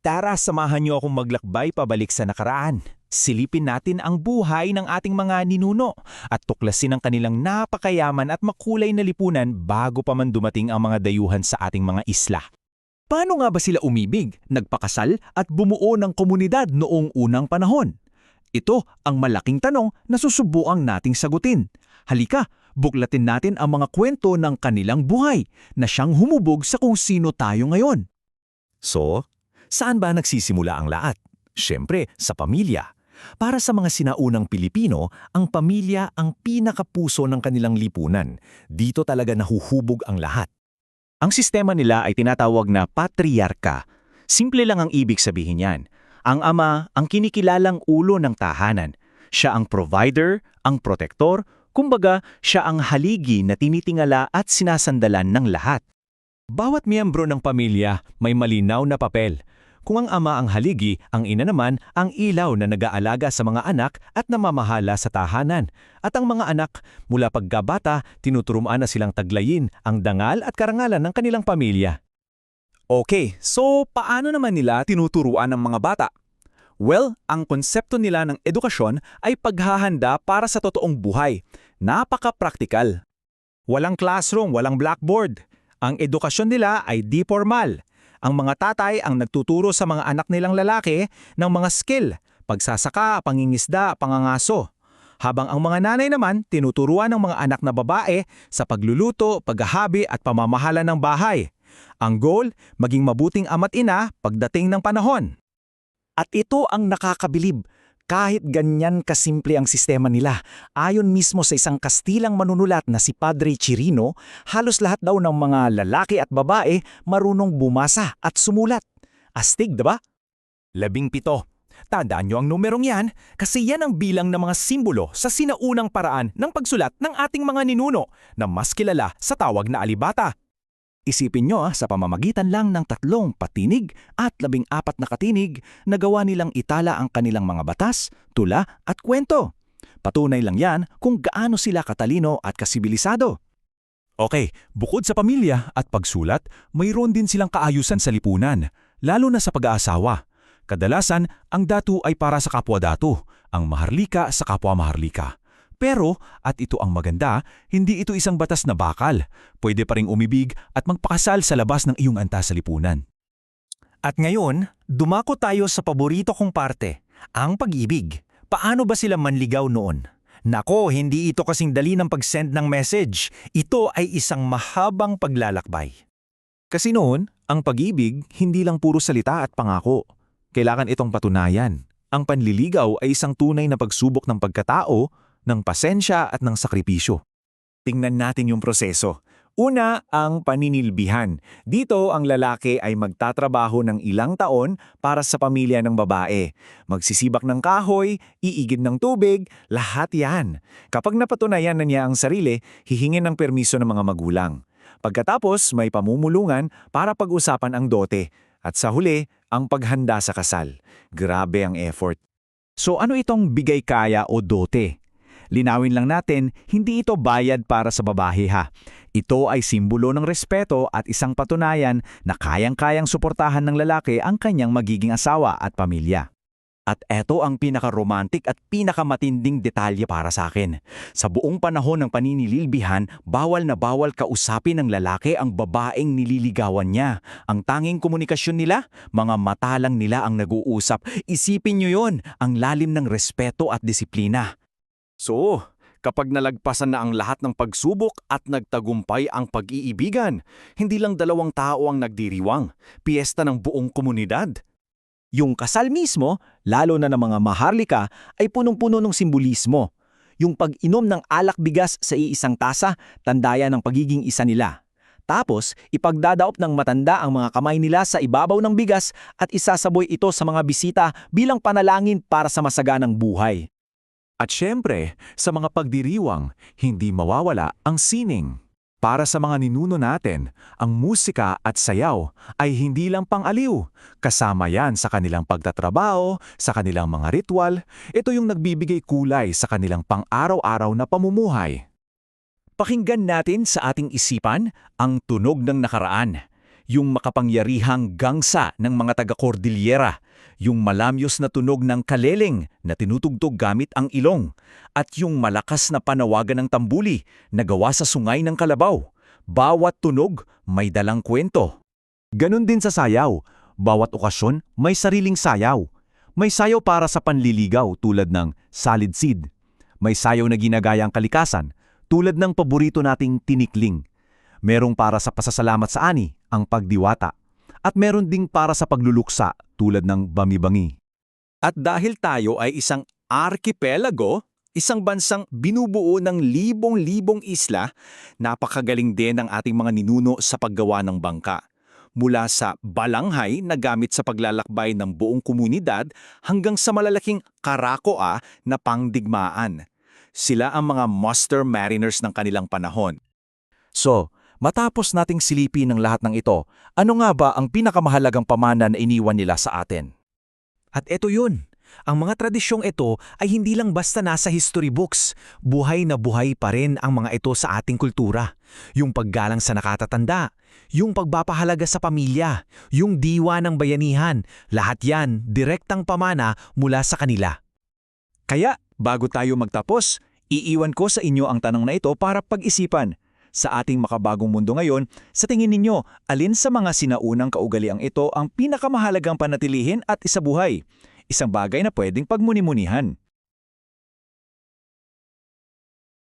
Tara, samahan niyo akong maglakbay pabalik sa nakaraan. Silipin natin ang buhay ng ating mga ninuno at tuklasin ang kanilang napakayaman at makulay na lipunan bago pa man dumating ang mga dayuhan sa ating mga isla. Paano nga ba sila umibig, nagpakasal at bumuo ng komunidad noong unang panahon? Ito ang malaking tanong na susubukang nating sagutin. Halika, buklatin natin ang mga kwento ng kanilang buhay na siyang humubog sa kung sino tayo ngayon. So, saan ba nagsisimula ang lahat? Siyempre, sa pamilya. Para sa mga sinaunang Pilipino, ang pamilya ang pinakapuso ng kanilang lipunan. Dito talaga nahuhubog ang lahat. Ang sistema nila ay tinatawag na patriarka. Simple lang ang ibig sabihin niyan. Ang ama ang kinikilalang ulo ng tahanan. Siya ang provider, ang protektor, kumbaga siya ang haligi na tinitingala at sinasandalan ng lahat. Bawat miyembro ng pamilya may malinaw na papel. Kung ang ama ang haligi, ang ina naman ang ilaw na nag-aalaga sa mga anak at namamahala sa tahanan. At ang mga anak, mula pagkabata, tinuturuan na silang taglayin ang dangal at karangalan ng kanilang pamilya. Okay, so paano naman nila tinuturuan ng mga bata? Well, ang konsepto nila ng edukasyon ay paghahanda para sa totoong buhay. Napaka-praktikal. Walang classroom, walang blackboard. Ang edukasyon nila ay di formal. Ang mga tatay ang nagtuturo sa mga anak nilang lalaki ng mga skill, pagsasaka, pangingisda, pangangaso. Habang ang mga nanay naman tinuturuan ng mga anak na babae sa pagluluto, paghahabi at pamamahala ng bahay. Ang goal, maging mabuting ama't ina pagdating ng panahon. At ito ang nakakabilib. Kahit ganyan kasimple ang sistema nila, ayon mismo sa isang Kastilang manunulat na si Padre Chirino, halos lahat daw ng mga lalaki at babae marunong bumasa at sumulat. Astig, diba? 17. Tandaan niyo ang numerong yan kasi yan ang bilang ng mga simbolo sa sinaunang paraan ng pagsulat ng ating mga ninuno na mas kilala sa tawag na alibata. Isipin nyo sa pamamagitan lang ng 3 patinig at 14 na katinig, nagawa nilang itala ang kanilang mga batas, tula at kwento. Patunay lang yan kung gaano sila katalino at kasibilisado. Okay, bukod sa pamilya at pagsulat, mayroon din silang kaayusan sa lipunan, lalo na sa pag-aasawa. Kadalasan, ang datu ay para sa kapwa-datu, ang maharlika sa kapwa-maharlika. Pero, at ito ang maganda, hindi ito isang batas na bakal. Pwede pa ring umibig at magpakasal sa labas ng iyong antas sa lipunan. At ngayon, dumako tayo sa paborito kong parte, ang pag-ibig. Paano ba sila manligaw noon? Nako, hindi ito kasing dali ng pag-send ng message. Ito ay isang mahabang paglalakbay. Kasi noon, ang pag-ibig hindi lang puro salita at pangako. Kailangan itong patunayan. Ang panliligaw ay isang tunay na pagsubok ng pagkatao, ng pasensya at ng sakripisyo. Tingnan natin yung proseso. Una, ang paninilbihan. Dito, ang lalaki ay magtatrabaho ng ilang taon para sa pamilya ng babae. Magsisibak ng kahoy, iigid ng tubig, lahat yan. Kapag napatunayan na niya ang sarili, hihingin ng permiso ng mga magulang. Pagkatapos, may pamumulungan para pag-usapan ang dote. At sa huli, ang paghanda sa kasal. Grabe ang effort. So ano itong bigay kaya o dote? Linawin lang natin, hindi ito bayad para sa babae ha. Ito ay simbolo ng respeto at isang patunayan na kayang-kayang suportahan ng lalaki ang kanyang magiging asawa at pamilya. At eto ang pinaka-romantic at pinakamatinding detalye para sa akin. Sa buong panahon ng paninililbihan, bawal na bawal kausapin ng lalaki ang babaeng nililigawan niya. Ang tanging komunikasyon nila, mga mata lang nila ang nag-uusap. Isipin niyo yon, ang lalim ng respeto at disiplina. So, kapag nalagpasan na ang lahat ng pagsubok at nagtagumpay ang pag-iibigan, hindi lang 2 tao ang nagdiriwang, piyesta ng buong komunidad. Yung kasal mismo, lalo na ng mga maharlika, ay punong-puno ng simbolismo. Yung pag-inom ng alak bigas sa iisang tasa, tandaya ng pagiging isa nila. Tapos, ipagdadaop ng matanda ang mga kamay nila sa ibabaw ng bigas at isasaboy ito sa mga bisita bilang panalangin para sa masaganang buhay. At syempre, sa mga pagdiriwang, hindi mawawala ang sining. Para sa mga ninuno natin, ang musika at sayaw ay hindi lang pang-aliw. Kasama yan sa kanilang pagtatrabaho, sa kanilang mga ritual. Ito yung nagbibigay kulay sa kanilang pang-araw-araw na pamumuhay. Pakinggan natin sa ating isipan ang tunog ng nakaraan. Yung makapangyarihang gangsa ng mga taga-Cordillera, yung malamyos na tunog ng kaleleng na tinutugtog gamit ang ilong, at yung malakas na panawagan ng tambuli na gawa sa sungay ng kalabaw. Bawat tunog may dalang kwento. Ganon din sa sayaw. Bawat okasyon may sariling sayaw. May sayaw para sa panliligaw tulad ng Salid Sid. May sayaw na ginagaya ang kalikasan tulad ng paborito nating Tinikling. Merong para sa pasasalamat sa ani, ang Pagdiwata. At meron ding para sa pagluluksa tulad ng Bami-Bangi. At dahil tayo ay isang arkipelago, isang bansang binubuo ng libong-libong isla, napakagaling din ng ating mga ninuno sa paggawa ng bangka. Mula sa balanghay na gamit sa paglalakbay ng buong komunidad hanggang sa malalaking karakoa na pangdigmaan. Sila ang mga master mariners ng kanilang panahon. So, matapos nating silipin ng lahat ng ito, ano nga ba ang pinakamahalagang pamana na iniwan nila sa atin? At eto yun. Ang mga tradisyong ito ay hindi lang basta nasa history books. Buhay na buhay pa rin ang mga ito sa ating kultura. Yung paggalang sa nakatatanda, yung pagpapahalaga sa pamilya, yung diwa ng bayanihan, lahat yan direktang pamana mula sa kanila. Kaya, bago tayo magtapos, iiwan ko sa inyo ang tanong na ito para pag-isipan. Sa ating makabagong mundo ngayon, sa tingin ninyo, alin sa mga sinaunang kaugaliang ito ang pinakamahalagang panatilihin at isabuhay? Isang bagay na pwedeng pagmuni-munihan.